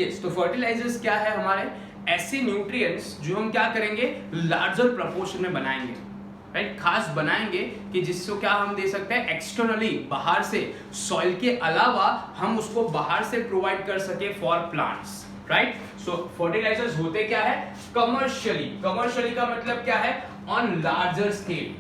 Yes, तो fertilisers क्या है हमारे ऐसे न्यूट्रिएंट्स जो हम क्या करेंगे लार्जर प्रपोर्शन में बनाएंगे, राइट, खास बनाएंगे कि जिसको क्या हम दे सकते हैं एक्सटर्नली बाहर से, सॉइल के अलावा हम उसको बाहर से प्रोवाइड कर सके for plants, right. So fertilisers होते क्या है कमर्शियली, कमर्शियली का मतलब क्या है on larger scale,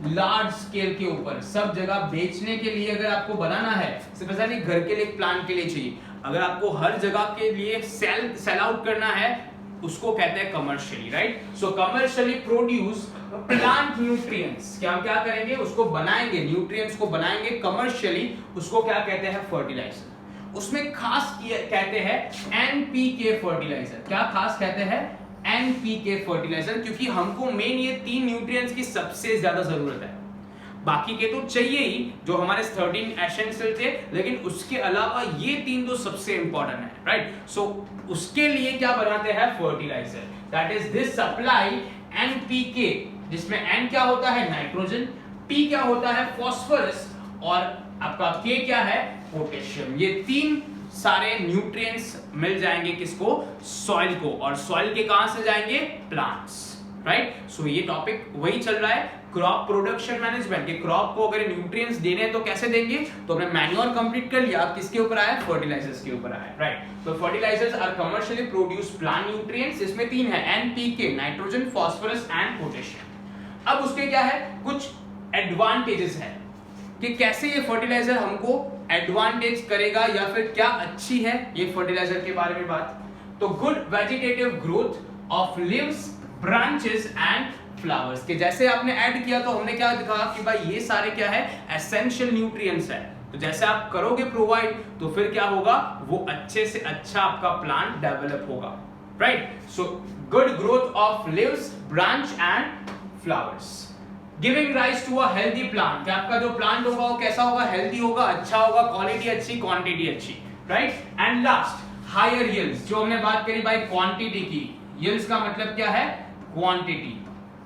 large scale के ऊपर सब जगह बेचने के लिए अगर आपको बनाना है, सिर्फ ऐसा नहीं घर के लिए प्लांट के लिए चाहिए, अगर आपको हर जगह के लिए सेल आउट करना है उसको कहते हैं कमर्शियली, राइट। सो कमर्शियली प्रोड्यूस प्लांट न्यूट्रिएंट्स, क्या हम क्या करेंगे उसको बनाएंगे, न्यूट्रिएंट्स को बनाएंगे कमर्शियली, उसको क्या कहते हैं फर्टिलाइजर। उसमें खास कहते हैं एनपीके फर्टिलाइजर, क्या खास कहते हैं एनपीके फर्टिलाइजर, क्योंकि हमको मेन ये 3 न्यूट्रिएंट्स की सबसे ज्यादा जरूरत है, बाकी के तो चाहिए ही जो हमारे 13 एसेंशियल थे, लेकिन उसके अलावा ये 3 तो सबसे इंपॉर्टेंट है, राइट। सो उसके लिए क्या बनाते हैं fertiliser, that is this supply NPK, जिसमें एन क्या होता है नाइट्रोजन, पी क्या होता है फास्फोरस और आपका के क्या है पोटेशियम। ये 3 सारे न्यूट्रिएंट्स मिल जाएंगे किसको सॉइल को, और सॉइल के कहां से जाएंगे प्लांट्स, राइट। सो ये टॉपिक वही चल रहा है क्रॉप प्रोडक्शन मैनेजमेंट के, क्रॉप को अगर न्यूट्रिएंट्स देने हैं तो कैसे देंगे, तो हमने मैन्योर कंप्लीट कर लिया, किसके ऊपर आया फर्टिलाइजर्स के ऊपर आया, राइट। तो fertilisers are commercially produce plant nutrients, इसमें 3 है NPK nitrogen phosphorus and potassium. अब उसके क्या है कुछ एडवांटेजेस है कि कैसे ये फर्टिलाइजर हमको एडवांटेज करेगा या फिर क्या अच्छी है ये फर्टिलाइजर के बारे में बात। तो good vegetative growth of leaves branches and flowers, के जैसे आपने ऐड किया तो हमने क्या दिखा कि भाई ये सारे क्या है एसेंशियल न्यूट्रिएंट्स है, तो जैसे आप करोगे प्रोवाइड तो फिर क्या होगा वो अच्छे से अच्छा आपका प्लांट डेवलप होगा, right. So good growth of leaves branch and flowers giving rise to a healthy plant, कि आपका जो प्लांट होगा वो कैसा होगा हेल्दी होगा, अच्छा होगा, क्वालिटी अच्छी क्वांटिटी अच्छी, right. And last higher yields, जो हमने बात करी भाई क्वांटिटी की, यील्ड्स का मतलब क्या है quantity,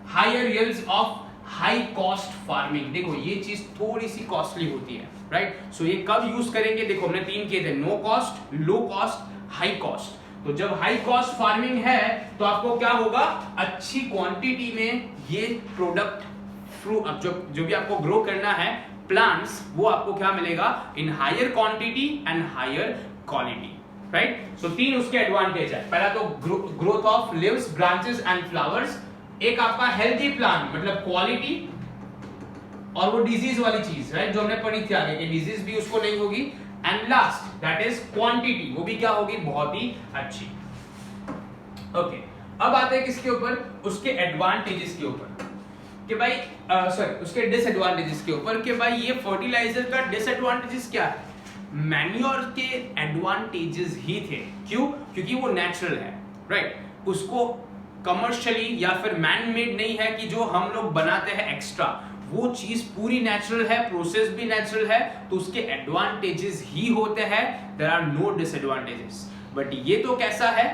higher yields of high cost farming. देखो ये चीज थोड़ी सी कॉस्टली होती है, राइट। सो ये कब यूज करेंगे, देखो हमने 3 किए थे, no cost, low cost, high cost. तो जब हाई कॉस्ट फार्मिंग है तो आपको क्या होगा अच्छी क्वांटिटी में ये प्रोडक्ट फ्रूट जो भी आपको ग्रो करना है प्लांट्स, वो आपको क्या मिलेगा in higher quantity and higher quality, right. So 3 उसके एडवांटेज है। पहला तो growth of leaves branches and flowers, एक आपका हेल्दी प्लांट मतलब क्वालिटी, और वो डिजीज वाली चीज, राइट, जो हमने पढ़ी थी आगे कि डिजीज भी उसको नहीं होगी, and last that is quantity, वो भी क्या होगी बहुत ही अच्छी। ओके, अब आते हैं किसके ऊपर, उसके एडवांटेजेस के ऊपर कि भाई उसके डिसएडवांटेजेस के ऊपर कि भाई ये फर्टिलाइजर का डिसएडवांटेजेस क्या है। मैन्योर के एडवांटेजेस ही थे, क्यों, क्योंकि वो नेचुरल है, राइट, उसको कमर्शियली या फिर मैन मेड नहीं है कि जो हम लोग बनाते हैं एक्स्ट्रा, वो चीज पूरी नेचुरल है, प्रोसेस भी नेचुरल है, तो उसके एडवांटेजेस ही होते हैं, there are no disadvantages. But ये तो कैसा है,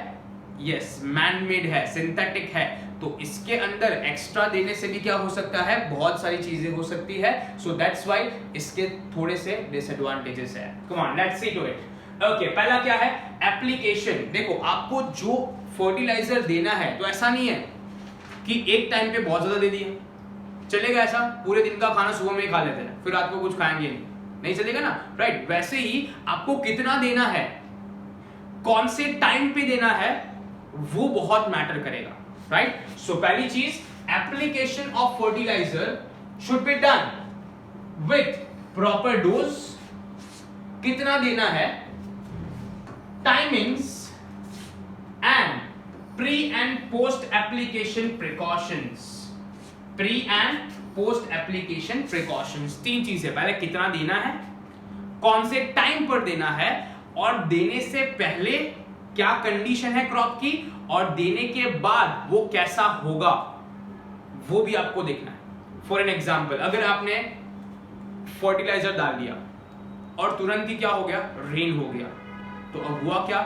यस मैन मेड है, सिंथेटिक है, तो इसके अंदर एक्स्ट्रा देने से भी क्या हो सकता है बहुत सारी चीजें हो सकती है, सो दैट्स व्हाई इसके थोड़े से डिसएडवांटेजेस है। Come on let's see to it. Okay, पहला क्या है एप्लीकेशन। देखो आपको जो फर्टिलाइजर देना है तो ऐसा नहीं है कि एक टाइम पे बहुत ज्यादा दे दिया, चलेगा ऐसा, पूरे दिन का खाना सुबह में ही खा लेते हैं फिर रात को कुछ खाएंगे नहीं चलेगा ना, राइट। वैसे ही आपको कितना देना है, कौन से टाइम पे देना है, वो बहुत मैटर करेगा, राइट। सो पहली चीज application of fertiliser should be done with proper dose, कितना देना है, timings and pre and post application precautions. Pre and post application precautions, 3 चीजें, पहले कितना देना है, कौन से टाइम पर देना है, और देने से पहले क्या कंडीशन है क्रॉप की, और देने के बाद वो कैसा होगा वो भी आपको देखना है। फॉर एन एग्जाम्पल, अगर आपने फर्टिलाइजर डाल दिया और तुरंत ही क्या हो गया रेन हो गया, तो अब हुआ क्या,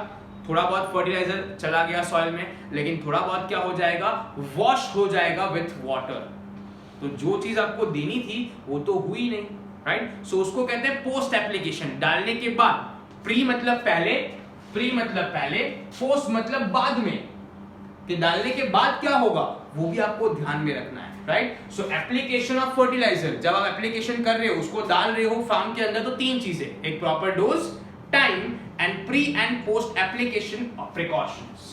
थोड़ा बहुत फर्टिलाइजर चला गया सॉइल में, लेकिन थोड़ा बहुत क्या हो जाएगा वॉश हो जाएगा विथ वाटर, तो जो चीज आपको देनी थी वो तो हुई नहीं, राइट। सो उसको कहते हैं पोस्ट एप्लीकेशन, डालने के बाद। प्री मतलब पहले, प्री मतलब पहले, पोस्ट मतलब बाद में, कि डालने के बाद क्या होगा वो भी आपको ध्यान में रखना है, right. So application of fertiliser, जब आप एप्लीकेशन कर रहे हो, उसको डाल रहे हो फार्म के अंदर, तो तीन चीजें, एक proper dose, time and pre and post application precautions,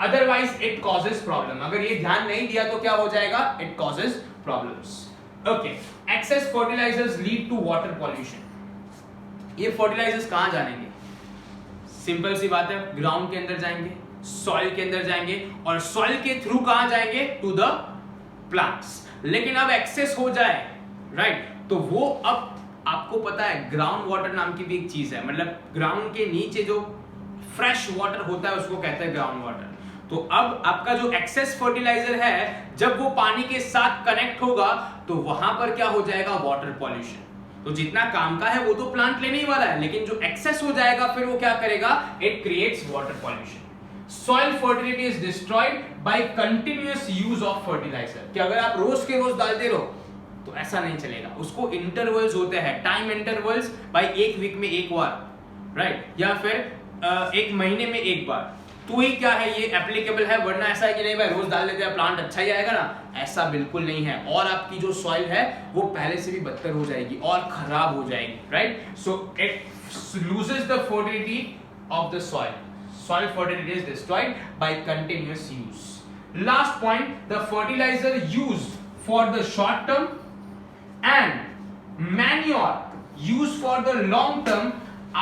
otherwise it causes problem. अगर ये ध्यान नहीं दिया तो क्या हो जाएगा, it causes problems. Okay, excess fertilisers lead to water pollution. ये फर्टिलाइजर्स कहां जाएंगे, सिंपल सी बात है, ग्राउंड के अंदर जाएंगे, सॉइल के अंदर जाएंगे, और सॉइल के थ्रू कहां जाएंगे, टू द प्लांट्स। लेकिन अब एक्सेस हो जाए, राइट, तो वो अब आपको पता है ग्राउंड वाटर नाम की भी एक चीज है, मतलब ग्राउंड के नीचे जो फ्रेश वाटर होता है उसको कहते हैं ग्राउंड वाटर। तो अब आपका जो एक्सेस फर्टिलाइजर है, जब वो पानी के साथ कनेक्ट होगा तो वहां पर क्या हो जाएगा, वाटर पॉल्यूशन। तो जितना काम का है वो तो प्लांट लेने ही वाला है, लेकिन जो एक्सेस हो जाएगा फिर वो क्या करेगा, it creates water pollution. Soil fertility is destroyed by continuous use of fertiliser, कि अगर आप रोज के रोज डालते रहो तो ऐसा नहीं चलेगा, उसको इंटरवल्स होते हैं, टाइम इंटरवल्स, भाई एक वीक में एक बार, राइट, या फिर एक महीने में एक बार, तो ही क्या है ये एप्लीकेबल है। वरना ऐसा है कि नहीं भाई रोज डाल देते हैं प्लांट अच्छा ही आएगा ना, ऐसा बिल्कुल नहीं है, और आपकी जो सॉइल है वो पहले से भी बदतर हो जाएगी और खराब हो जाएगी, right. So it loses the fertility of the soil, soil fertility is destroyed by continuous use. Last point, the fertilizer used for the short term and manure used for the long term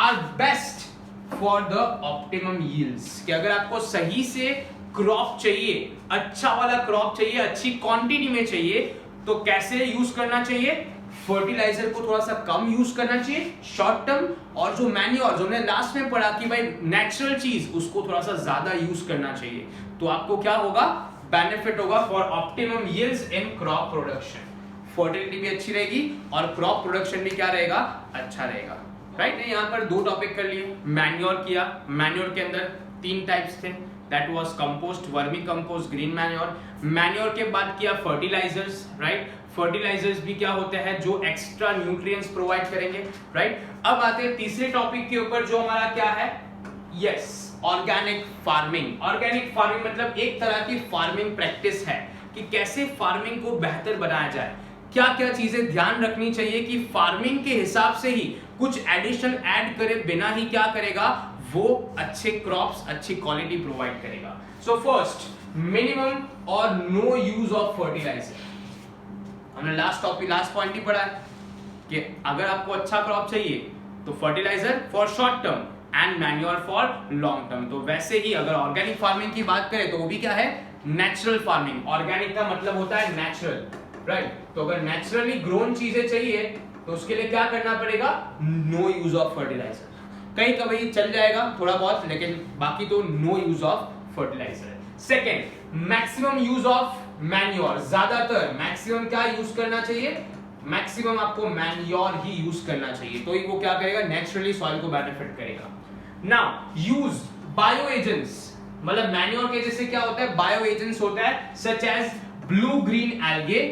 are best for the optimum yields. कि अगर आपको सही से crop चाहिए, अच्छा वाला crop चाहिए, अच्छी क्वांटिटी में चाहिए, तो कैसे यूज करना चाहिए, फर्टिलाइजर को थोड़ा सा कम यूज करना चाहिए शॉर्ट टर्म, और जो मैन्योर जो हमने लास्ट में पढ़ा कि भाई नेचुरल चीज, उसको थोड़ा सा ज्यादा यूज करना चाहिए। तो आपको क्या होगा, बेनिफिट होगा for optimum yields in crop production. Fertility भी अच्छी रहेगी और क्रॉप प्रोडक्शन भी क्या रहेगा, अच्छा रहेगा, राइट। यहाँ पर दो टॉपिक कर लिए, मैन्योर किया, मैन्योर के अंदर तीन टाइप्स थे, that was compost, vermi compost, green manure. Manure के बाद किया फर्टिलाइजर्स, राइट, फर्टिलाइजर्स भी क्या होते हैं, जो एक्स्ट्रा न्यूट्रिएंट्स प्रोवाइड करेंगे, राइट। अब आते हैं तीसरे टॉपिक के ऊपर, जो हमारा क्या है, yes, organic farming. Organic farming मतलब एक तरह की फार्मिंग प्रैक्टिस है कि कैसे फार्मिंग को बेहतर बनाया जाए, क्या क्या चीजें ध्यान रखनी चाहिए कि फार्मिंग के हिसाब से ही कुछ एडिशन ऐड करे बिना ही क्या करेगा, वो अच्छे क्रॉप्स, अच्छी क्वालिटी प्रोवाइड करेगा। सो फर्स्ट, मिनिमम और नो यूज ऑफ फर्टिलाइजर। हमने लास्ट पॉइंट ही पढ़ा है कि अगर आपको अच्छा क्रॉप चाहिए तो fertiliser for short term and manure for long term. तो वैसे ही अगर ऑर्गेनिक फार्मिंग की बात करें तो वो भी क्या है, नेचुरल फार्मिंग। ऑर्गेनिक का मतलब होता है नेचुरल, राइट। तो अगर नेचुरली ग्रोन चीजें चाहिए तो उसके लिए क्या करना पड़ेगा, नो यूज ऑफ फर्टिलाइजर। कहीं कभी चल जाएगा थोड़ा बहुत, लेकिन बाकी तो no use of fertiliser. Second, maximum use of manure. ज्यादातर मैक्सिमम क्या यूज करना चाहिए, मैक्सिमम आपको मैन्योर ही यूज करना चाहिए, तो ही वो क्या करेगा, नेचुरली सॉइल को बेनिफिट करेगा। नाउ यूज बायो एजेंट्स, मतलब मैन्योर के जैसे क्या होता है, बायो एजेंट्स होता है, such as blue green algae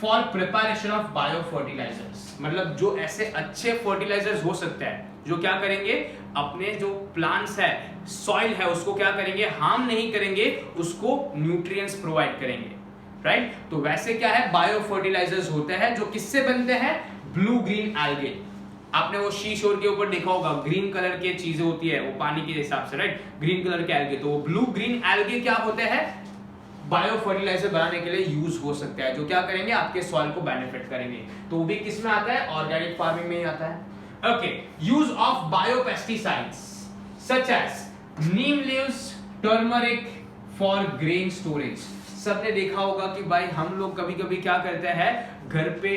for preparation of bio fertilisers. मतलब जो ऐसे अच्छे फर्टिलाइजर्स हो सकते हैं जो क्या करेंगे, अपने जो प्लांट्स है, सॉइल है, उसको क्या करेंगे, हार्म नहीं करेंगे, उसको न्यूट्रिएंट्स प्रोवाइड करेंगे, राइट। तो वैसे क्या है, बायो फर्टिलाइजर्स होते हैं जो किससे बनते हैं, ब्लू ग्रीन एल्गे। आपने वो शी शोर के ऊपर देखा होगा, ग्रीन कलर की चीजें होती है वो पानी के हिसाब से, राइट, ग्रीन कलर के एल्गे। तो ब्लू ग्रीन एल्गे क्या होते हैं, बायो फर्टिलाइजर बनाने के लिए यूज हो सकता है, जो क्या करेंगे, आपके सॉइल को बेनिफिट करेंगे। तो वो भी किस में आता है, ऑर्गेनिक फार्मिंग में ही आता है। Okay, use of bio pesticides such as neem leaves, turmeric for grain storage. सबने देखा होगा कि भाई हम लोग कभी कभी क्या करते हैं, घर पे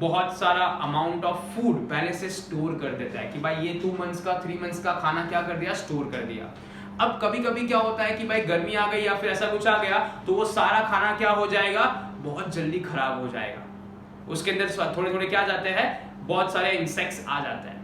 बहुत सारा अमाउंट ऑफ फूड पहले से स्टोर कर देता है कि भाई ये 2 मंथ्स का 3 मंथ्स का खाना क्या कर दिया, स्टोर कर दिया। अब कभी कभी क्या होता है कि भाई गर्मी आ गई या फिर ऐसा कुछ आ गया, तो वो सारा खाना क्या हो जाएगा, बहुत जल्दी खराब हो जाएगा। उसके अंदर थोड़े थोड़े क्या जाते हैं, बहुत सारे इंसेक्ट्स आ जाते हैं।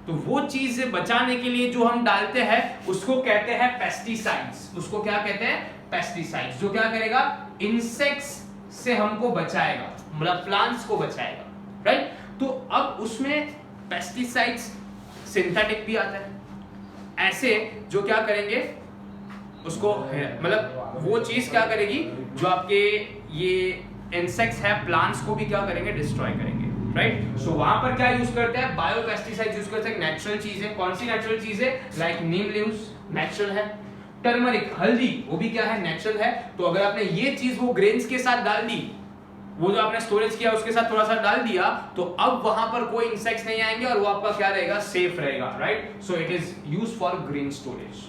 तो वो चीज से बचाने के लिए जो हम डालते हैं उसको कहते हैं पेस्टिसाइड्स। उसको क्या कहते हैं, पेस्टिसाइड्स, जो क्या करेगा, इंसेक्ट्स से हमको बचाएगा, मतलब प्लांट्स को बचाएगा, राइट। तो अब उसमें पेस्टिसाइड्स सिंथेटिक भी आता है, ऐसे जो क्या करेंगे उसको, मतलब वो चीज क्या करेगी जो आपके ये इंसेक्ट्स है, प्लांट्स को भी क्या करेंगे, डिस्ट्रॉय करेंगे, राइट। सो वहां पर क्या यूज करते हैं, बायो पेस्टिसाइड यूज करते हैं, नेचुरल चीज है। कौन सी नेचुरल चीज है, लाइक नीम लीव्स नेचुरल है, टर्मरिक हल्दी वो भी क्या है, नेचुरल है। तो अगर आपने ये चीज वो ग्रेन्स के साथ डाल दी, वो जो आपने स्टोरेज किया उसके साथ थोड़ा सा डाल दिया, तो अब वहां पर कोई इंसेक्ट्स नहीं आएंगे और वो आपका क्या रहेगा, सेफ रहेगा, right. So it is used for grain storage.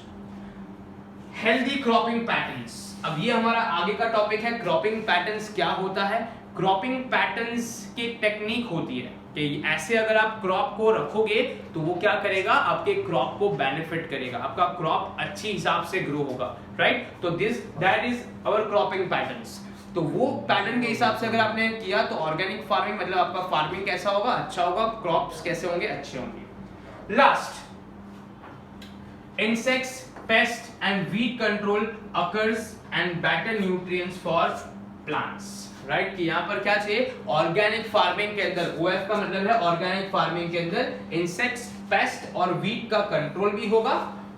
Healthy cropping patterns, अब ये हमारा आगे का टॉपिक है। क्रॉपिंग पैटर्न्स क्या होता है, क्रॉपिंग पैटर्न्स की टेक्निक होती है कि ऐसे अगर आप क्रॉप को रखोगे तो वो क्या करेगा, आपके क्रॉप को बेनिफिट करेगा, आपका क्रॉप अच्छी हिसाब से ग्रो होगा, राइट। तो that is our cropping patterns. तो वो पैटर्न के हिसाब से अगर आपने किया तो ऑर्गेनिक फार्मिंग, मतलब आपका फार्मिंग कैसा होगा, अच्छा होगा, क्रॉप्स कैसे होंगे, अच्छे होंगे। Last, insects, pest and weed control occurs and better nutrients for plants, right। कि यहाँ पर क्या चाहिए, ऑर्गेनिक फार्मिंग के अंदर, OF का मतलब है ऑर्गेनिक फार्मिंग के अंदर इंसेक्ट्स, पेस्ट और वीड का कंट्रोल भी होगा,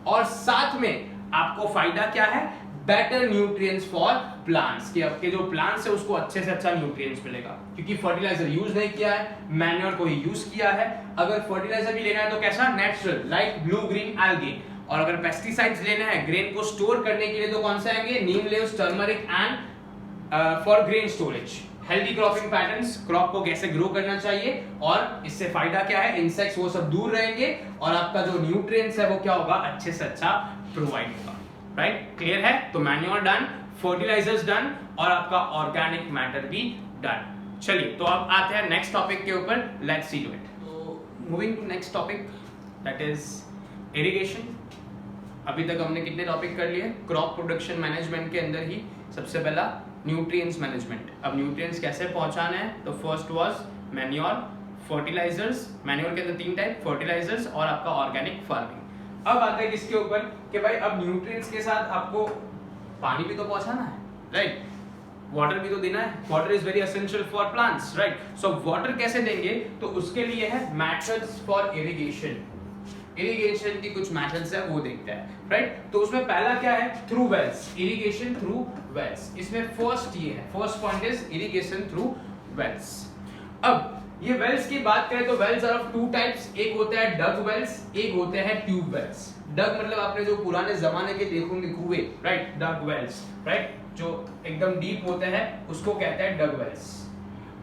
और साथ में आपको फायदा क्या है, बेटर न्यूट्रिएंट्स फॉर प्लांट्स, कि आपके जो प्लांट्स है उसको अच्छे से अच्छा न्यूट्रिएंट्स मिलेगा, क्योंकि फर्टिलाइजर यूज नहीं किया है, मैन्योर को ही यूज किया है। अगर फर्टिलाइजर भी लेना है तो कैसा, natural, like blue green algae. और अगर पेस्टिसाइड्स लेना है ग्रेन को स्टोर करने के लिए तो कौन से आएंगे, neem leaves, turmeric and for grain storage. Healthy cropping patterns, crop को कैसे ग्रो करना चाहिए, और इससे फायदा क्या है, इंसेक्ट्स वो सब दूर रहेंगे और आपका जो न्यूट्रिएंट्स है वो क्या होगा, अच्छे से अच्छा प्रोवाइड होगा, राइट। क्लियर है। तो मैन्योर डन, फर्टिलाइजर्स डन, और आपका ऑर्गेनिक मैटर भी डन। चलिए तो अब आते हैं नेक्स्ट टॉपिक के ऊपर, लेट्स सी टू इट। तो moving to next topic, that is irrigation. अभी तक हमने कितने टॉपिक कर लिए, क्रॉप प्रोडक्शन मैनेजमेंट के अंदर ही सबसे पहला न्यूट्रिएंट्स मैनेजमेंट। अब न्यूट्रिएंट्स कैसे पहुंचाना है, तो first was manure, fertilisers, manure के अंदर 3 टाइप, फर्टिलाइजर्स और आपका ऑर्गेनिक फार्मिंग। अब आता है किसके ऊपर कि भाई अब न्यूट्रिएंट्स के साथ आपको पानी भी तो पहुंचाना है, राइट, वाटर भी तो देना है, water is very essential for plants, right. So water कैसे देंगे, तो उसके लिए है मेथड्स फॉर इरिगेशन। इरिगेशन की कुछ मेथड्स है वो देखते हैं, राइट। तो उसमें पहला क्या है, through wells, irrigation through wells. इसमें फर्स्ट ये है, first point is irrigation through wells. अब ये वेल्स की बात करें तो वेल्स आर ऑफ 2 टाइप्स, एक होता है डग वेल्स, एक होते हैं ट्यूब वेल्स। डग मतलब आपने जो पुराने जमाने के देखोगे कुएं, राइट, डग वेल्स, राइट, जो एकदम डीप होते हैं उसको कहते हैं डग वेल्स।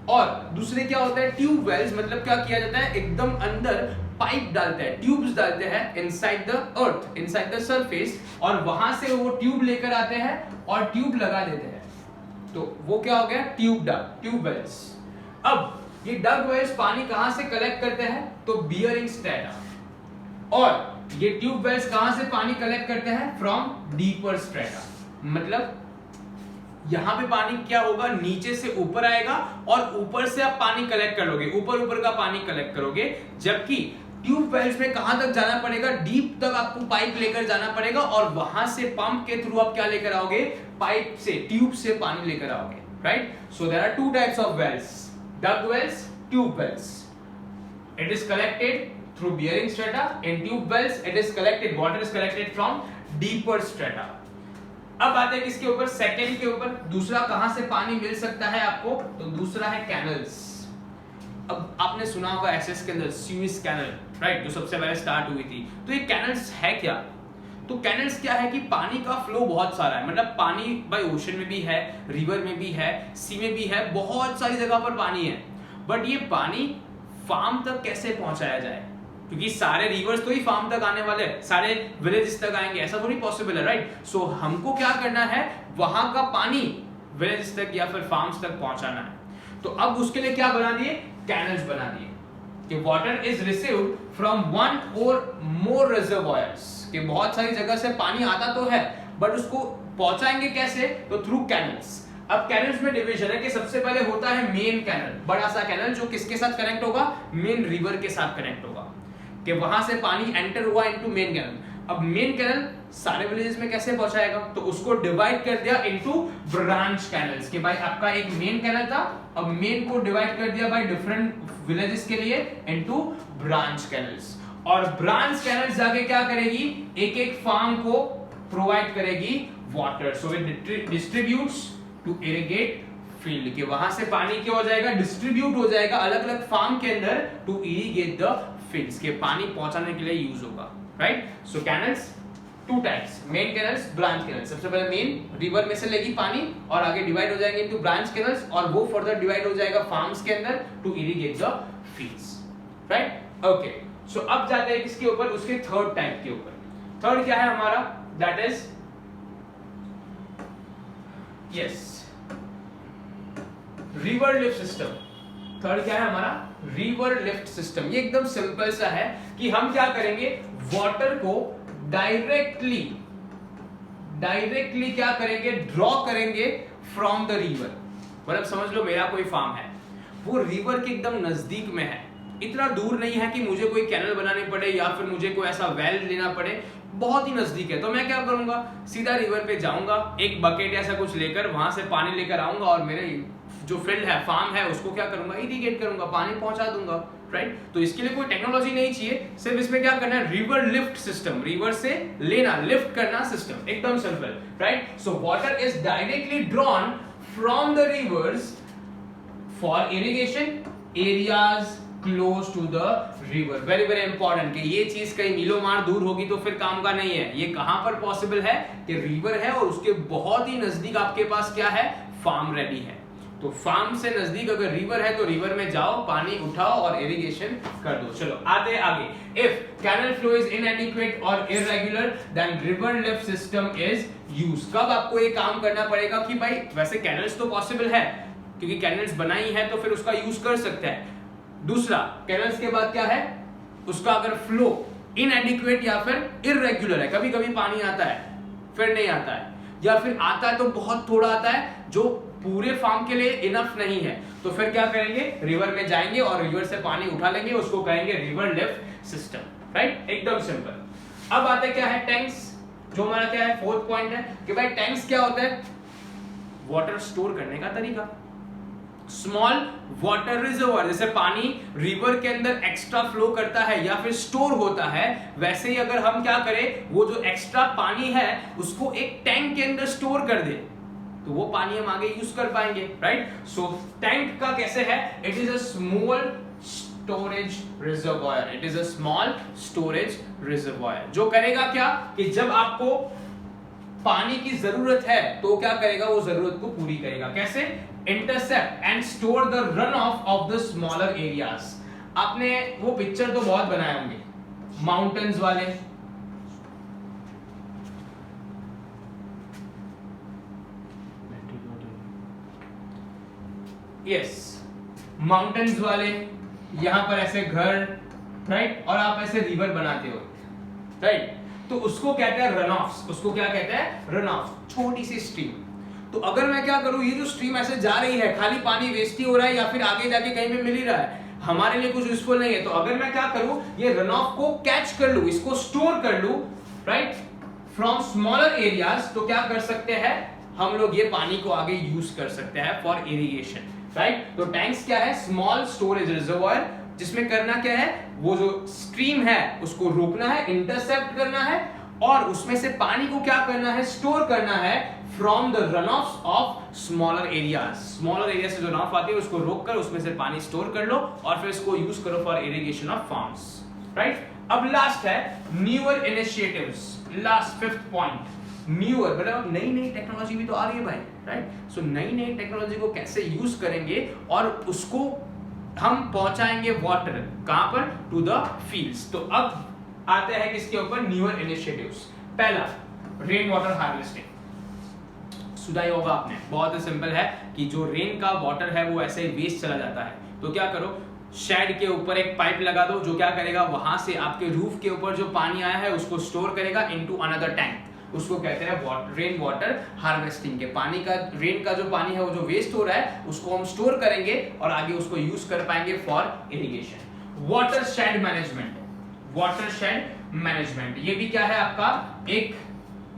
और दूसरे क्या होता है, ट्यूब वेल्स, मतलब क्या किया जाता है, एकदम अंदर पाइप डालते हैं, ट्यूब्स डालते हैं inside the earth, inside the surface, और वहां से वो ट्यूब लेकर आते हैं और ट्यूब लगा देते हैं, तो वो क्या हो गया, ट्यूब वेल्स। अब ये डग वेल्स पानी कहां से कलेक्ट करते हैं, तो बियरिंग स्ट्रेटा। और ये ट्यूब वेल्स कहां से पानी कलेक्ट करते हैं, फ्रॉम डीपर स्ट्रेटा। मतलब यहां पे पानी क्या होगा, नीचे से ऊपर आएगा और ऊपर से आप पानी कलेक्ट कर लोगे, ऊपर का पानी कलेक्ट करोगे। जबकि ट्यूब वेल्स में कहां तक जाना पड़ेगा, डीप तक आपको पाइप लेकर जाना पड़ेगा, और वहां से पंप के थ्रू आप क्या लेकर आओगे, पाइप से, ट्यूब से पानी लेकर आओगे, right. So there are 2 types of wells, dug wells, tube wells. It is collected through bearing strata. In tube wells, it is collected, water is collected from deeper strata. अब आते हैं किसके ऊपर, सेकेंड के ऊपर। दूसरा कहां से पानी मिल सकता है आपको, तो दूसरा है कैनल्स। अब आपने सुना होगा एसएस के अंदर स्यूइस कैनल, राइट, जो सबसे पहले स्टार्ट हुई थी। तो ये कैनल्स है क्या, तो कैनल्स क्या है कि पानी का फ्लो बहुत सारा है, मतलब पानी भाई ओशन में भी है, रिवर में भी है, सी में भी है, बहुत सारी जगह पर पानी है। बट ये पानी फार्म तक कैसे पहुंचाया जाए, क्योंकि सारे रिवर्स तो ही फार्म तक आने वाले हैं, सारे विलेजेस तक आएंगे, ऐसा थोड़ी पॉसिबल है, राइट। सो हमको क्या करना है, वहां का पानी विलेजेस तक या फिर फार्म्स तक पहुंचाना है। तो अब उसके लिए क्या बना दिए, कैनल्स बना दिए कि water is received from 1 or more reservoirs, कि बहुत सारी जगह से पानी आता तो है बट उसको पहुंचाएंगे कैसे, तो थ्रू कैनल्स। अब कैनल्स में डिवीजन है कि सबसे पहले होता है मेन कैनल, बड़ा सा कैनल जो किसके साथ कनेक्ट होगा, मेन रिवर के साथ कनेक्ट होगा, कि वहां से पानी एंटर हुआ इनटू मेन कैनल। अब मेन कैनल सारे विलेजेस में कैसे पहुंचाएगा, तो उसको डिवाइड कर दिया इनटू ब्रांच कैनल्स, कि भाई आपका एक मेन कैनल था, अब मेन को डिवाइड कर दिया बाय डिफरेंट विलेजेस के लिए इनटू ब्रांच कैनल्स। और ब्रांच कैनल्स जाके क्या करेगी, एक एक फार्म को प्रोवाइड करेगी water, so it distributes to irrigate field, के वहां से पानी क्या हो जाएगा, डिस्ट्रीब्यूट हो जाएगा अलग अलग फार्म के अंदर टू इरिगेट द फील्ड्स, के पानी पहुंचाने के लिए यूज होगा, right. So canals two types, main canals, branch canals. सबसे पहले मेन रिवर में से लेगी पानी और आगे डिवाइड हो जाएंगे इनटू ब्रांच कैनल्स, और वो फर्दर डिवाइड हो जाएगा फार्म्स के अंदर to irrigate the fields, right. Okay, so अब जाते हैं किसके ऊपर, उसके थर्ड टाइप के ऊपर। थर्ड क्या है हमारा, that is yes river lift system. Third क्या है हमारा, रिवर लिफ्ट सिस्टम। ये एकदम सिंपल सा है कि हम क्या करेंगे, वाटर को डायरेक्टली क्या करेंगे, ड्रॉ करेंगे फ्रॉम द रिवर। मतलब समझ लो मेरा कोई फार्म है, वो रिवर के एकदम नजदीक में है, इतना दूर नहीं है कि मुझे कोई कैनल बनानी पड़े या फिर मुझे कोई ऐसा वेल लेना पड़े, बहुत ही नजदीक है। तो मैं क्या करूंगा, सीधा रिवर पे जाऊंगा, एक बकेट ऐसा कुछ लेकर वहां से पानी लेकर आऊंगा और मेरे जो फील्ड है, फार्म है, उसको क्या करूंगा, इरिगेट करूंगा, पानी पहुंचा दूंगा, राइट। तो इसके लिए कोई टेक्नोलॉजी नहीं चाहिए, सिर्फ इसमें क्या करना है, रिवर लिफ्ट सिस्टम, रिवर से लेना, लिफ्ट करना सिस्टम, एकदम simple, right. So water is directly drawn from the rivers for irrigation areas close to the river. Very very important, कि ये चीज कहीं मीलों मार दूर होगी तो फिर काम का नहीं है। ये कहां पर पॉसिबल है कि रिवर है और उसके बहुत ही नजदीक आपके पास क्या है, फार्म रेडी है। तो फार्म से नजदीक अगर रिवर है तो रिवर में जाओ, पानी उठाओ और इरिगेशन कर दो। चलो आते आगे। If canal flow is inadequate और irregular then river lift system is used. कब आपको ये काम करना पड़ेगा कि भाई वैसे कैनल्स तो पॉसिबल है, क्योंकि कैनल्स बनाई है तो फिर उसका यूज कर सकते हैं। दूसरा, कैनल्स के बाद क्या है, उसका अगर फ्लो इनएडिक्वेट या फिर इररेगुलर है, कभी कभी पानी आता है फिर नहीं आता है, या फिर आता है तो बहुत थोड़ा आता है जो पूरे फार्म के लिए इनफ नहीं है, तो फिर क्या करेंगे, रिवर में जाएंगे और रिवर से पानी उठा लेंगे, उसको कहेंगे रिवर लिफ्ट सिस्टम, राइट। एकदम सिंपल। अब आते क्या है, टैंक्स, जो हमारा क्या है, फोर्थ पॉइंट है कि भाई टैंक्स क्या होता है, वाटर स्टोर करने का तरीका। स्मॉल वाटर रिजर्वॉयर, जैसे पानी रिवर के अंदर एक्स्ट्रा फ्लो करता है या फिर स्टोर होता है, वैसे ही अगर हम क्या करें, वो जो एक्स्ट्रा पानी है उसको एक टैंक के अंदर स्टोर कर दे, तो वो पानी हम आगे यूज कर पाएंगे, राइट। सो टैंक का कैसे है, it is a small storage reservoir, it is a small storage reservoir, जो करेगा क्या कि जब आपको पानी की जरूरत है तो क्या करेगा, वो जरूरत को पूरी करेगा। कैसे, intercept and store the run of the smaller areas. आपने वो पिक्चर तो बहुत बनाए होंगे, माउंटेन्स वाले, यस, माउंटेन्स वाले, यहां पर ऐसे घर, राइट, और आप ऐसे रिवर बनाते हो, राइट, तो उसको कहते हैं रन ऑफ। उसको क्या कहते हैं, रन ऑफ, छोटी सी स्ट्रीम। तो अगर मैं क्या करूं, ये जो स्ट्रीम ऐसे जा रही है, खाली पानी वेस्ट ही हो रहा है या फिर आगे जाके कहीं पे मिल ही रहा है, हमारे लिए कुछ यूजफुल नहीं है, तो अगर मैं क्या करूं, ये रन ऑफ को कैच कर लूं, इसको स्टोर कर लूं, राइट, फ्रॉम स्मॉलर एरियाज, तो क्या कर सकते हैं हम लोग, ये पानी को आगे यूज कर सकते हैं फॉर इरिगेशन, राइट। तो टैंक्स क्या है, स्मॉल स्टोरेज रिजर्वॉयर, जिसमें करना क्या है, वो जो स्ट्रीम है उसको रोकना है, इंटरसेप्ट करना है, और उसमें से पानी को क्या करना है, स्टोर करना है from the run of smaller areas. Smaller area से जो रन ऑफ आती है उसको रोक कर उसमें से पानी स्टोर कर लो और फिर इसको यूज करो for irrigation of farms, right. अब लास्ट है newer initiatives, last fifth point, newer मतलब नई नई टेक्नोलॉजी भी तो आ रही है भाई, राइट। सो नई नई टेक्नोलॉजी को कैसे यूज करेंगे और उसको हम पहुंचाएंगे वाटर कहां पर, टू द फील्ड्स। तो अब आते हैं किसके ऊपर, न्यूअर इनिशिएटिव्स। पहला, रेन वाटर हार्वेस्टिंग। सुना ही होगा आपने, बहुत ही सिंपल है कि जो रेन का वाटर है वो ऐसे ही वेस्ट चला जाता है, तो क्या करो, शेड के ऊपर एक पाइप लगा दो, जो क्या करेगा, वहां से आपके रूफ के ऊपर जो पानी आया है उसको स्टोर करेगा इनटू अनदर टैंक। उसको कहते हैं रेन वाटर हार्वेस्टिंग। के पानी का, रेन का जो पानी है वो जो वेस्ट हो रहा है उसको हम स्टोर करेंगे और आगे उसको यूज कर पाएंगे for irrigation. Water shade management, water shade management, ये भी क्या है आपका एक,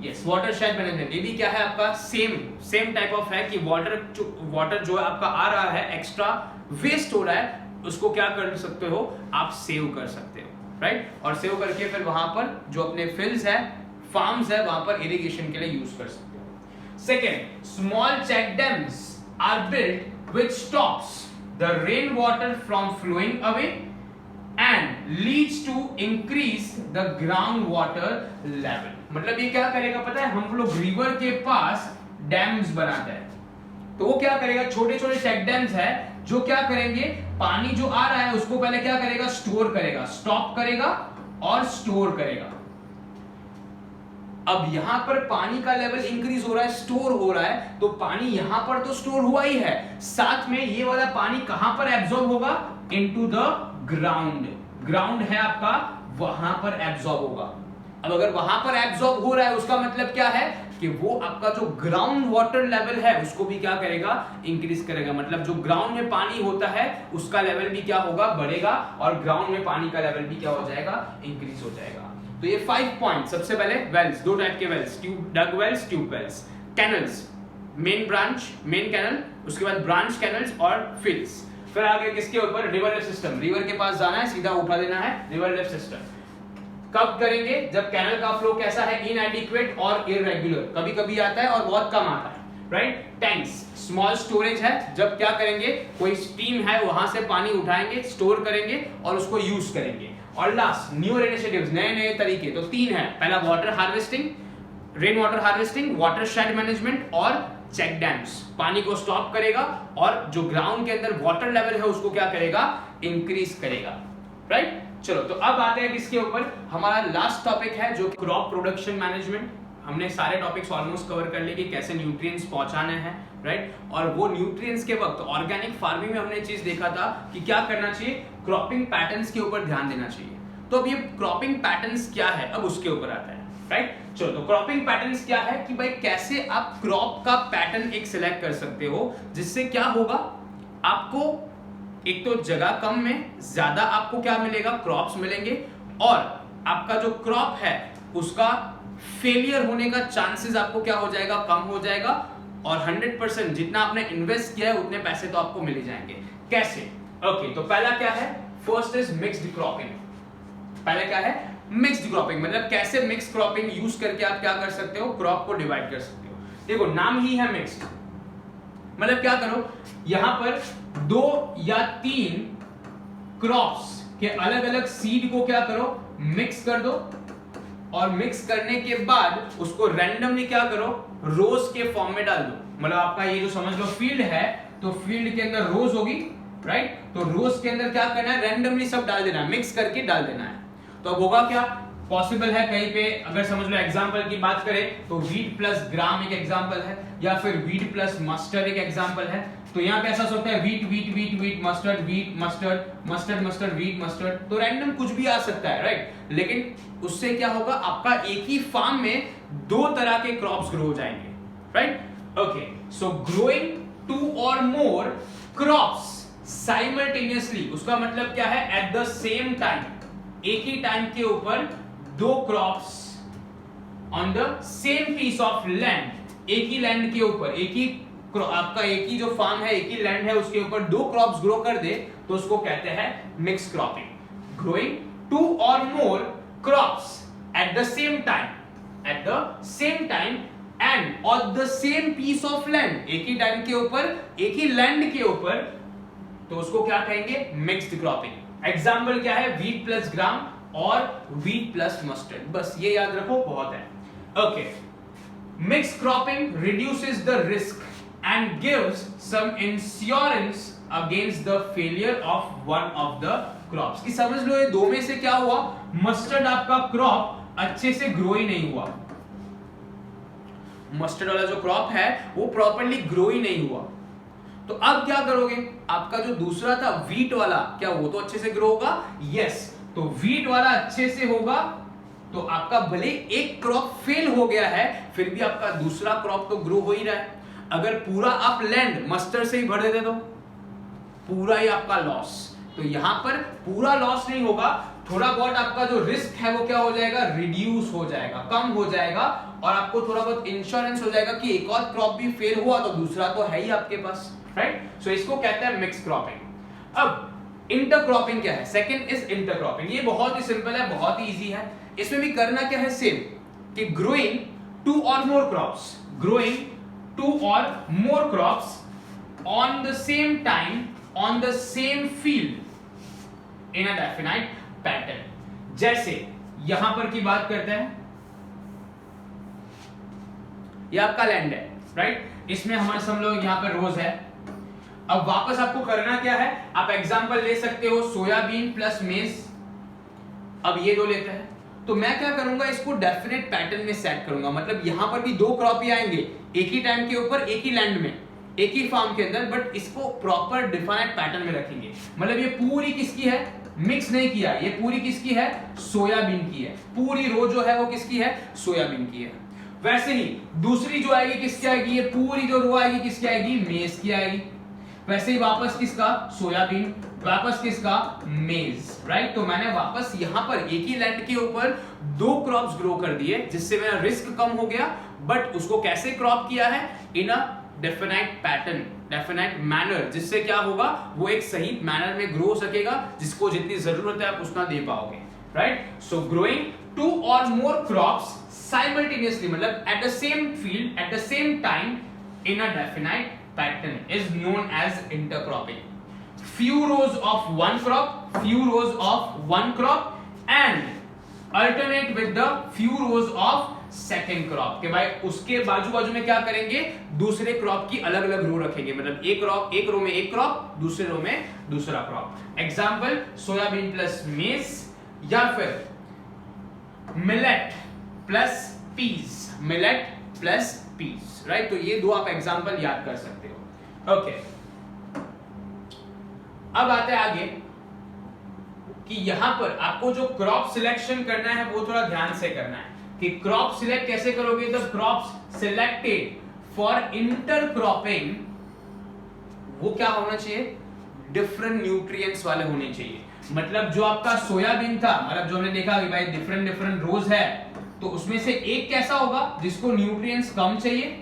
यस, वाटर शेड मैनेजमेंट, ये भी क्या है आपका सेम टाइप ऑफ है कि वाटर जो आपका आ रहा है एक्स्ट्रा वेस्ट हो रहा है, उसको क्या कर सकते हो आप, सेव कर सकते हो, राइट, और सेव करके फिर वहां पर जो अपने फील्ड्स है, फार्म्स है, वहां पर इरिगेशन के लिए यूज कर सकते हो। Second, small check dams are built which stops the rain water from flowing away and leads to increase the ground water level. मतलब ये क्या करेगा पता है, हम लोग रिवर के पास डैम्स बनाते हैं, तो वो क्या करेगा, छोटे छोटे चेक डैम्स है जो क्या करेंगे, पानी जो आ रहा है उसको पहले क्या करेगा, स्टोर करेगा, स्टॉप करेगा और स्टोर करेगा। अब यहां पर पानी का लेवल इंक्रीज हो रहा है, स्टोर हो रहा है, तो पानी यहां पर तो स्टोर हुआ ही है, साथ में ये वाला पानी कहां पर एब्जॉर्ब होगा, इनटू द ग्राउंड। ग्राउंड है आपका, वहां पर एब्जॉर्ब होगा। अब अगर वहां पर एब्जॉर्ब हो रहा है उसका मतलब क्या है कि वो आपका जो ग्राउंड वाटर लेवल है उसको भी क्या करेगा, इंक्रीज करेगा। मतलब जो ग्राउंड में पानी होता है उसका लेवल भी क्या होगा, बढ़ेगा, और ग्राउंड में पानी का लेवल भी क्या हो जाएगा, इंक्रीज हो जाएगा। तो ये 5 पॉइंट। सबसे पहले वेल्स, दो टाइप के wells, dug wells, tube wells. Canals, main branch, main canal, उसके बाद ब्रांच कैनल्स और फील्ड्स। फिर आगे किसके ऊपर, रिवर लिफ्ट सिस्टम। रिवर के पास जाना है, सीधा उठा देना है, रिवर लिफ्ट सिस्टम। कब करेंगे, जब कैनल का फ्लो कैसा है, इनएडिक्वेट और इररेगुलर, कभी कभी आता है और बहुत कम आता है, राइट। टैंक्स, स्मॉल स्टोरेज है, जब क्या करेंगे, कोई स्ट्रीम है वहां से पानी उठाएंगे, स्टोर करेंगे और उसको यूज करेंगे। और लास्ट, न्यू इनिशिएटिव्स, नए नए तरीके, तो 3 है। पहला water harvesting, rain water harvesting, water shade management और चेक डैम्स। पानी को स्टॉप करेगा और जो ग्राउंड के अंदर वाटर लेवल है उसको क्या करेगा, इंक्रीज करेगा, राइट। चलो, तो अब आते हैं किसके ऊपर, हमारा लास्ट टॉपिक है जो क्रॉप प्रोडक्शन मैनेजमेंट। हमने सारे टॉपिक्स ऑलमोस्ट कवर कर लिए कि कैसे न्यूट्रिएंट्स पहुंचाने हैं, राइट। और वो न्यूट्रिएंट्स के वक्त ऑर्गेनिक फार्मिंग में हमने चीज देखा था कि क्या करना चाहिए, क्रॉपिंग पैटर्न्स के ऊपर ध्यान देना चाहिए। तो अब ये क्रॉपिंग पैटर्न्स क्या है, अब उसके ऊपर आता है, राइट। चलो, तो क्रॉपिंग पैटर्न्स क्या है कि भाई कैसे आप क्रॉप का पैटर्न एक सिलेक्ट कर सकते हो, जिससे क्या होगा, आपको एक तो जगह कम में ज्यादा आपको क्या मिलेगा, क्रॉप्स मिलेंगे, और आपका जो क्रॉप है उसका फेलियर होने का चांसेस आपको क्या हो जाएगा, कम हो जाएगा, और 100% जितना आपने इन्वेस्ट किया है उतने पैसे तो आपको मिल ही जाएंगे। कैसे, ओके, तो पहला क्या है, फर्स्ट इज मिक्स्ड क्रॉपिंग। पहला क्या है, मिक्स्ड क्रॉपिंग, मतलब कैसे मिक्स क्रॉपिंग यूज करके आप क्या कर सकते हो, क्रॉप को डिवाइड कर सकते हो। देखो, नाम ही है मिक्स्ड, मतलब क्या करो, यहां पर 2 या 3 क्रॉप्स के अलग अलग सीड को क्या करो, मिक्स कर दो, और मिक्स करने के बाद उसको रैंडमली क्या करो, रोज के फॉर्म में डाल दो। मतलब आपका ये जो समझ लो फील्ड है, तो फील्ड के अंदर रोज होगी, राइट। तो रोज के अंदर क्या करना है, रैंडमली सब डाल देना है, मिक्स करके डाल देना है। तो अब होगा क्या, पॉसिबल है कहीं पे, अगर समझ लो एग्जांपल की बात करें तो वीट प्लस ग्राम एक एग्जांपल है, या फिर वीट प्लस मस्टर्ड एक एग्जांपल है। तो यहाँ पे ऐसा सोचते हैं wheat wheat wheat wheat mustard wheat mustard mustard mustard wheat mustard, तो रैंडम कुछ भी आ सकता है, राइट। लेकिन उससे क्या होगा, आपका एक ही फार्म में 2 तरह के क्रॉप्स ग्रो हो जाएंगे, राइट। ओके, सो ग्रोइंग 2 और मोर क्रॉप्स साइमल्टेनियसली, उसका मतलब क्या है, एट द सेम टाइम, एक ही टाइम के ऊपर 2 crops on the same piece of land, एक ही लैंड के ऊपर, एक ही आपका एक ही जो फार्म है, एक ही लैंड है, उसके ऊपर 2 क्रॉप्स ग्रो कर दे, तो उसको कहते हैं मिक्स क्रॉपिंग। ग्रोइंग 2 और more crops at the same time and on the same piece of land, एक ही टाइम के ऊपर, एक ही लैंड के ऊपर, तो उसको क्या कहेंगे, मिक्स्ड क्रॉपिंग। एग्जाम्पल क्या है, वीट प्लस ग्राम और वीट प्लस मस्टर्ड, बस ये याद रखो, बहुत है। Okay, mix cropping reduces the risk and gives some insurance against the failure of one of the crops। कि समझ लो ये 2 में से क्या हुआ, मस्टर्ड आपका क्रॉप अच्छे से ग्रो ही नहीं हुआ, मस्टर्ड वाला जो क्रॉप है वो प्रॉपर्ली ग्रो ही नहीं हुआ। तो अब क्या करोगे, आपका जो दूसरा था वीट वाला, क्या वो तो अच्छे से ग्रो होगा, यस। तो वीट वाला अच्छे से होगा, तो आपका भले एक क्रॉप फेल हो गया है, फिर भी आपका दूसरा क्रॉप तो ग्रो हो ही रहा है। अगर पूरा आप लैंड मस्टर्ड से ही भर देते तो पूरा ही आपका लॉस, तो यहां पर पूरा लॉस नहीं होगा, थोड़ा बहुत आपका जो रिस्क है वो क्या हो जाएगा, रिड्यूस हो जाएगा, कम हो जाएगा, और आपको थोड़ा बहुत इंश्योरेंस हो जाएगा कि एक और क्रॉप भी फेल हुआ तो दूसरा तो है ही आपके पास, राइट। सो इसको कहते हैं मिक्स क्रॉपिंग। अब इंटरक्रॉपिंग क्या है? Second is intercropping. ये बहुत ही सिंपल है, बहुत ही इजी है। इसमें भी करना क्या है? सेम, कि growing 2 or more crops, growing 2 or more crops on the same time on the same field in a definite pattern। जैसे यहां पर की बात करते हैं, ये आपका लैंड है, राइट? इसमें हमारे समझ लो यहां पर रोज है। अब वापस आपको करना क्या है? आप एग्जांपल ले सकते हो सोयाबीन प्लस मेज। अब ये दो लेते हैं, तो मैं क्या करूंगा, इसको डेफिनेट पैटर्न में सेट करूंगा। मतलब यहां पर भी 2 क्रॉप ही आएंगे एक ही टाइम के ऊपर, एक ही लैंड में, एक ही फार्म के अंदर, बट इसको प्रॉपर डिफाइंड पैटर्न में रखेंगे। मतलब ये पूरी किसकी है? मिक्स नहीं किया, ये पूरी किसकी है? सोयाबीन की है। पूरी रो जो है वो किसकी है? सोयाबीन की है। वैसे ही दूसरी जो आएगी किसकी आएगी? ये पूरी जो रो आएगी किसकी आएगी? मेज की आएगी। वैसे ही वापस किसका? सोयाबीन। वापस किसका? मेज, राइट? तो मैंने वापस यहां पर एक ही लैंड के ऊपर 2 क्रॉप्स ग्रो कर दिए, जिससे मेरा रिस्क कम हो गया। बट उसको कैसे क्रॉप किया है? इन अ डेफिनाइट पैटर्न, डेफिनाइट मैनर, जिससे क्या होगा, वो एक सही मैनर में ग्रो हो सकेगा। जिसको जितनी जरूरत है आप उतना दे पाओगे, right? So growing 2 or more crops simultaneously, मतलब at the same field at the same time in a definite pattern is known as intercropping। few rows of one crop, few rows of one crop and alternate with the few rows of second crop. के भाई उसके बाजू बाजू में क्या करेंगे? दूसरे crop की अलग अलग रो रखेंगे। मतलब एक रो में एक क्रॉप, दूसरे रो में दूसरा crop. Example soybean plus maize, या फिर millet plus peas, millet plus peas, right? तो ये 2 आप एग्जांपल याद कर सकते हो। ओके, अब आते हैं आगे कि यहां पर आपको जो क्रॉप सिलेक्शन करना है वो थोड़ा ध्यान से करना है। कि क्रॉप सिलेक्ट कैसे करोगे? The crops selected for intercropping, वो क्या होना चाहिए? डिफरेंट न्यूट्रिएंट्स वाले होने चाहिए। मतलब जो आपका सोयाबीन था, मतलब जो हमने देखा कि भाई डिफरेंट डिफरेंट रोज है, तो उसमें से एक कैसा होगा जिसको न्यूट्रिएंट्स कम चाहिए,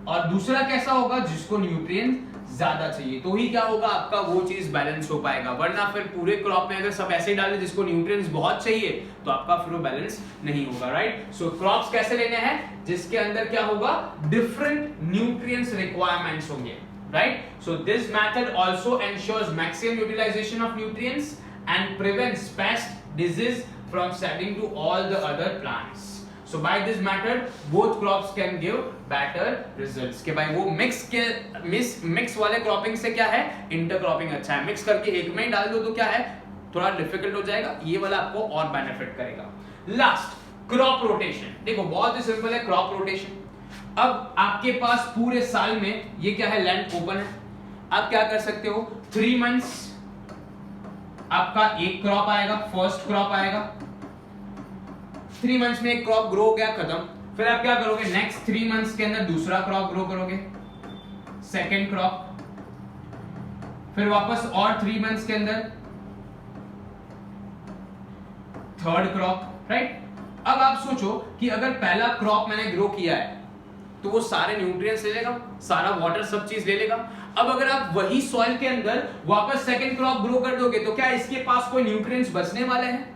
और दूसरा कैसा होगा जिसको न्यूट्रिएंट्स ज्यादा चाहिए। तो ही क्या होगा, आपका वो चीज बैलेंस हो पाएगा। वरना फिर पूरे क्रॉप में अगर सब ऐसे ही डाले जिसको न्यूट्रिएंट्स बहुत चाहिए, तो आपका फिर वो बैलेंस नहीं होगा, राइट? सो क्रॉप्स कैसे लेने हैं? जिसके अंदर क्या होगा? डिफरेंट न्यूट्रिएंट्स रिक्वायरमेंट्स होंगे, right? So this method also ensures maximum utilisation of nutrients and prevents pest disease from setting to all the other plants. So by this method both crops can give better results। के भाई वो mix वाले cropping से क्या है? Intercropping अच्छा है। Mix करके एक में ही डाल दो तो क्या है, थोड़ा डिफिकल्ट हो जाएगा। ये वाला आपको और बेनिफिट करेगा। Last, crop rotation. देखो बहुत ही सिंपल है क्रॉप रोटेशन। अब आपके पास पूरे साल में ये क्या है? लैंड ओपन है। आप क्या कर सकते हो? 3 मंथ्स आपका एक क्रॉप आएगा, फर्स्ट क्रॉप आएगा। 3 मंथ्स में एक क्रॉप ग्रो हो गया, खत्म। फिर आप क्या करोगे? नेक्स्ट 3 मंथ्स के अंदर दूसरा क्रॉप ग्रो करोगे, सेकेंड क्रॉप। फिर वापस और 3 मंथ्स के अंदर थर्ड क्रॉप, राइट? अब आप सोचो कि अगर पहला क्रॉप मैंने ग्रो किया है तो वो सारे न्यूट्रिएंट्स ले लेगा, सारा वाटर सब चीज ले लेगा। अब अगर आप वही सॉइल के अंदर वापस सेकेंड क्रॉप ग्रो कर दोगे तो क्या इसके पास कोई न्यूट्रिएंट्स बचने वाले हैं?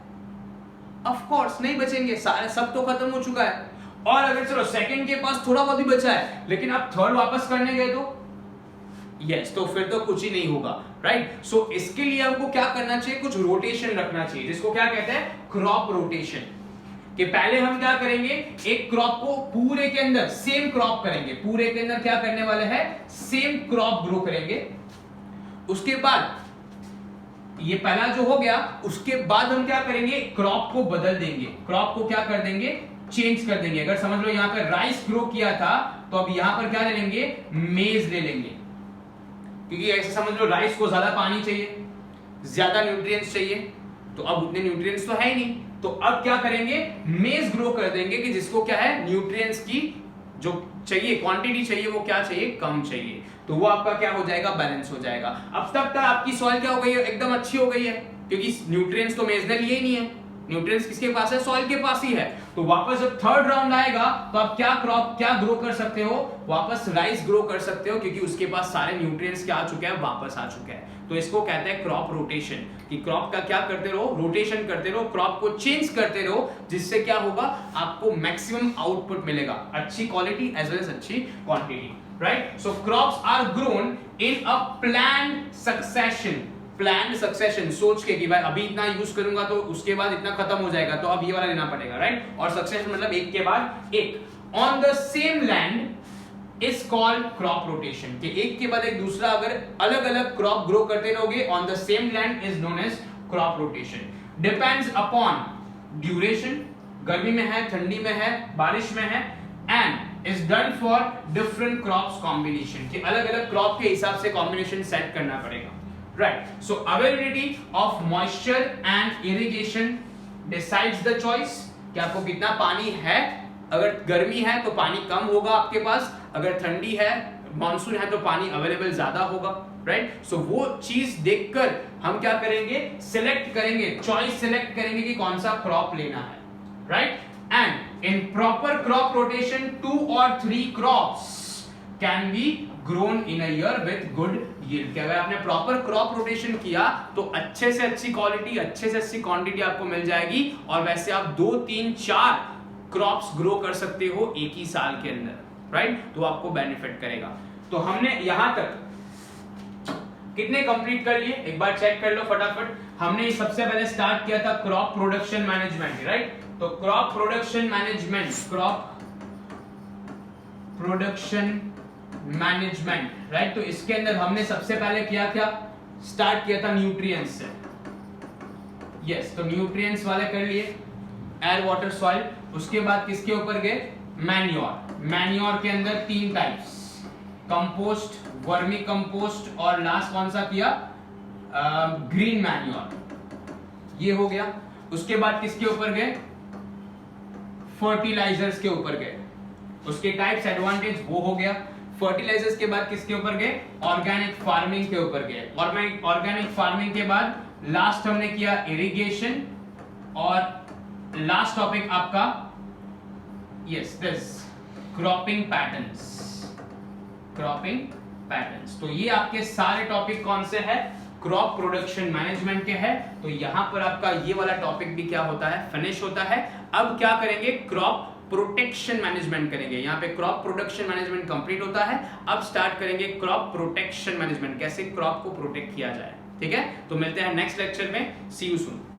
ऑफ कोर्स नहीं बचेंगे, सारे सब तो खत्म हो चुका है। और अगर चलो सेकंड के पास थोड़ा बहुत ही बचा है, लेकिन आप थर्ड वापस करने गए तो यस, तो फिर तो कुछ ही नहीं होगा, राइट? सो इसके लिए हमको क्या करना चाहिए? कुछ रोटेशन रखना चाहिए, जिसको क्या कहते हैं? Crop rotation. कि पहले हम क्या करेंगे? एक क्रॉप को पूरे के अंदर सेम क्रॉप करेंगे, पूरे के अंदर क्या करने वाले हैं? सेम क्रॉप ग्रो करेंगे। उसके बाद ये पहला जो हो गया, उसके बाद हम क्या करेंगे? क्रॉप को बदल देंगे, क्रॉप को क्या कर देंगे? चेंज कर देंगे। अगर समझ लो यहाँ पर राइस ग्रो किया था, तो अब यहां पर क्या ले लेंगे? मेज ले लेंगे। क्योंकि ऐसे समझ लो राइस को ज्यादा पानी चाहिए, ज्यादा न्यूट्रिएंट्स चाहिए, तो अब उतने न्यूट्रिएंट्स तो है ही नहीं, तो अब क्या करेंगे? मेज ग्रो कर देंगे कि जिसको क्या है? न्यूट्रिएंट्स की जो चाहिए क्वांटिटी चाहिए वो क्या चाहिए? कम चाहिए। तो वो आपका क्या हो जाएगा? बैलेंस हो जाएगा। अब तक आपकी सॉइल क्या हो गई है? एकदम अच्छी हो गई है, क्योंकि न्यूट्रिएंट्स तो मेज ने लिए ही नहीं है। न्यूट्रिएंट्स किसके पास है? सॉइल के पास ही है। तो वापस जब थर्ड राउंड आएगा तो आप क्या ग्रो कर सकते हो, वापस राइस ग्रो कर सकते हो, क्योंकि उसके पास सारे न्यूट्रिएंट्स क्या आ चुके हैं, वापस आ चुके हैं। तो इसको कहते हैं क्रॉप रोटेशन, कि क्रॉप का क्या करते रहो, रोटेशन करते रहो, क्रॉप को चेंज करते रहो, जिससे क्या होगा, आपको मैक्सिमम आउटपुट मिलेगा, अच्छी क्वालिटी एज वेल एज अच्छी quantity, right. So crops are grown in a planned succession, planned succession, सोच के कि भाई अभी इतना यूज करूंगा तो उसके बाद इतना खत्म हो जाएगा, तो अब ये वाला लेना पड़ेगा, राइट। और सक्सेशन मतलब एक के बाद एक। On the same land is called crop rotation, कि एक के बाद एक दूसरा अगर अलग अलग क्रॉप ग्रो करते रहोगे on the same land is known as crop rotation. Depends upon duration, गर्मी में है, ठंडी में है, बारिश में है, and is done for different crops combination, कि अलग अलग क्रॉप के हिसाब से कॉम्बिनेशन सेट करना पड़ेगा, right? So availability of moisture and irrigation decides the choice, कि आपको कितना पानी है, अगर गर्मी है तो पानी कम होगा आपके पास, अगर ठंडी है, मानसून है तो पानी अवेलेबल ज्यादा होगा, राइट। सो वो चीज देखकर हम क्या करेंगे, सिलेक्ट करेंगे, चॉइस सिलेक्ट करेंगे कि कौन सा क्रॉप लेना है, right. And in proper crop rotation 2 or 3 crops can be grown in a year with good yield, कि अगर आपने प्रॉपर क्रॉप रोटेशन किया तो अच्छे से अच्छी क्वालिटी, अच्छे से अच्छी क्वांटिटी आपको मिल जाएगी, और वैसे आप 2, 3, 4 क्रॉप्स ग्रो कर सकते हो एक ही साल के अंदर, राइट। तो आपको बेनिफिट करेगा। तो हमने यहां तक कितने कंप्लीट कर लिए, एक बार चेक कर लो फटाफट। हमने सबसे पहले स्टार्ट किया था क्रॉप प्रोडक्शन मैनेजमेंट, राइट। तो crop production management, crop production management, right. तो इसके अंदर हमने सबसे पहले क्या स्टार्ट किया था, न्यूट्रिएंट्स से, यस। तो न्यूट्रिएंट्स वाले कर लिए, एयर वाटर सॉइल। उसके बाद किसके ऊपर गए, मैन्योर। मैन्योर के अंदर 3 टाइप्स, कंपोस्ट, वर्मी कंपोस्ट, और लास्ट कौन सा किया, ग्रीन मैन्योर, ये हो गया। उसके बाद किसके ऊपर गए, फर्टिलाइजर्स के ऊपर गए, उसके टाइप्स, एडवांटेज, वो हो गया। फर्टिलाइजर्स के बाद किसके ऊपर गए, ऑर्गेनिक फार्मिंग के ऊपर गए, और मैं ऑर्गेनिक फार्मिंग के बाद लास्ट हमने किया इरिगेशन, और लास्ट टॉपिक आपका yes this cropping patterns, cropping patterns. तो ये आपके सारे टॉपिक कौन से हैं, क्रॉप प्रोडक्शन मैनेजमेंट के हैं। तो यहां पर आपका ये वाला टॉपिक भी क्या होता है, फिनिश होता है। अब क्या करेंगे, क्रॉप प्रोटेक्शन मैनेजमेंट करेंगे। यहाँ पे क्रॉप प्रोडक्शन मैनेजमेंट कंप्लीट होता है, अब स्टार्ट करेंगे क्रॉप प्रोटेक्शन मैनेजमेंट, कैसे क्रॉप को प्रोटेक्ट किया जाए, ठीक है। तो मिलते हैं नेक्स्ट लेक्चर में, सी यू सून।